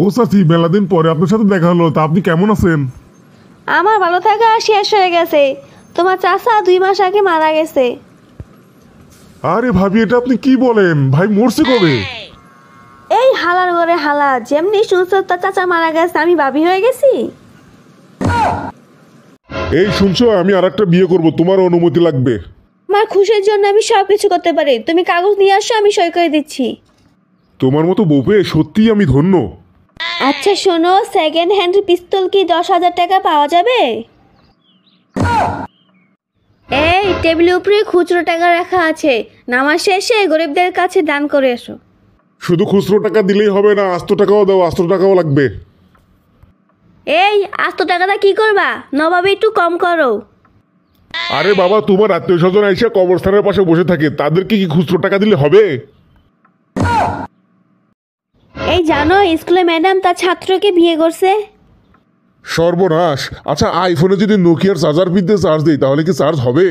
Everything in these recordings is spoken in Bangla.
ও চাচি, মেলা দিন পরে আপনার সাথে দেখা হলো, তা আপনি কেমন আছেন? আমার ভালো থাকা শেষ হয়ে গেছে। তোমার চাচা 2 মাস আগে মারা গেছে। আরে ভাবি, এটা আপনি কি বলেন? ভাই মরছে কবে? এই হালার ঘরে হালা, যেমনি শুনছো তার চাচা মারা গেছে আমি ভাবি হয়ে গেছি। এই শুনছো, আমি আর একটা বিয়ে করব, তোমার অনুমতি লাগবে। আমার খুশির জন্য আমি সব কিছু করতে পারি, তুমি কাগজ নিয়ে আসো, আমি সই করে দিচ্ছি। তোমার মতো বউ পেয়ে সত্যিই আমি ধন্য। আচ্ছা শোনো, সেকেন্ড হ্যান্ড পিস্তল কি 10,000 টাকা পাওয়া যাবে? এই টেবিলের উপরে খুচরো টাকা রাখা আছে, নামাজ শেষে গরিবদের কাছে দান করে এসো। শুধু খুচরো টাকা দিলেই হবে না, আস্ত টাকাও দাও, আস্ত টাকাও লাগবে। এই আস্ত টাকাটা কি করবা? নবাবে একটু কম করো। আরে বাবা, তোমার আত্মীয় স্বজন এসে কবরস্থানের পাশে বসে থাকে, তাদেরকে কি খুচরো টাকা দিলে হবে? এই জানো, স্কুলে ম্যাডাম তার ছাত্রকে বিয়ে করছে। সর্বনাশ। আচ্ছা, আইফোনে যদি নোকিয়ার চার্জার পিন দিয়ে চার্জ দিই তাহলে কি চার্জ হবে?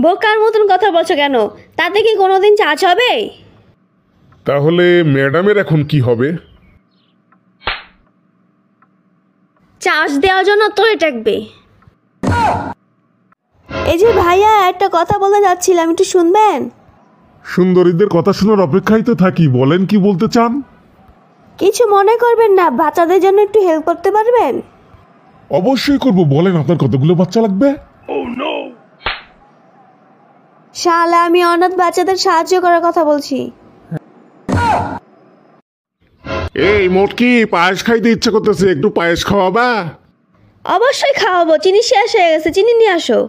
বোকার মতন কথা বলছো কেন? তাতে কি কোনোদিন চার্জ হবে? তাহলে ম্যাডামের এখন কি হবে? চার্জ দেওয়ার জন্য তোরে থাকবে। এই যে ভাইয়া, একটা কথা বলতে যাচ্ছিলাম, একটু শুনবেন? সুন্দরীদের কথা শোনার অপেক্ষায় তো থাকি, বলেন কি বলতে চান? কিছু মনে করবেন না, বাচ্চাদের জন্য একটু হেল্প করতে পারবেন? অবশ্যই করব, বলেন আপনার কতগুলো বাচ্চা লাগবে? শালা, আমি অনাথ বাচ্চাদের সাহায্য করার কথা বলছি। এই মোটকি, পায়েস খাইতে ইচ্ছে করতেছে, একটু পায়েস খাওয়াবা? অবশ্যই খাওয়াবো, চিনি শেষ হয়ে গেছে, চিনি নিয়ে আসো।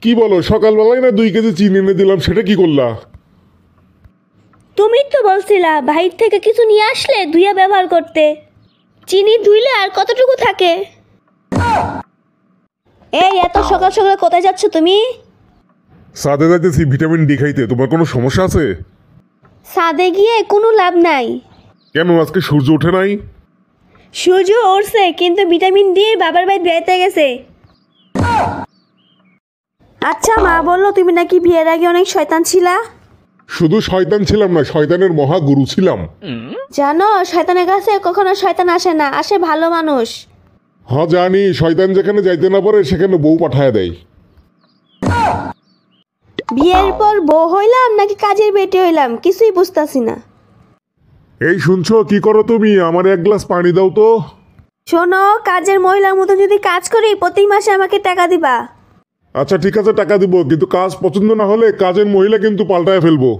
কি বলো, সকালবেলায় না 2 কেজি চিনি এনে দিলাম, সেটা কি করলা? তুমি তো বলছিলা বাইরে থেকে কিছু নিয়ে আসলে ধুয়ে ব্যবহার করতে। চিনি ধুইলে আর কতটুকু থাকে? এই এত সকাল সকাল কোথায় যাচ্ছ তুমি? সাথে যাইতেছি ভিটামিন ডি খাইতে, তোমার কোনো সমস্যা আছে? ছাদে গিয়ে কোনো লাভ নাই। কেন, আজকে সূর্য ওঠে নাই? সূর্য উঠছে, কিন্তু ভিটামিন ডি বাবার বাড়ি বেড়াতে গেছে। আচ্ছা, মা বললো তুমি নাকি বিয়ের আগে অনেক শয়তান ছিলা। শুধু শয়তান ছিলাম না, শয়তানের মহাগুরু ছিলাম। জানো, শয়তানের কাছে কখনো শয়তান আসে না, আসে ভালো মানুষ। হ্যাঁ জানি, শয়তান যেখানে যাইতে না পারে সেখানে বউ পাঠায় দেয়। বিয়ের পর বউ হইলাম নাকি কাজের বেটে হইলাম কিছুই বুঝতাছি না। এই শুনছো, কি করো তুমি? আমার 1 গ্লাস পানি দাও তো। শোনো, কাজের মহিলার মতো যদি কাজ করি প্রতি মাসে আমাকে টাকা দিবা। আচ্ছা ঠিক আছে, টাকা দিব, কিন্তু কাজ পছন্দ না হলে কাজের মহিলা কিন্তু পাল্টায় ফেলবো।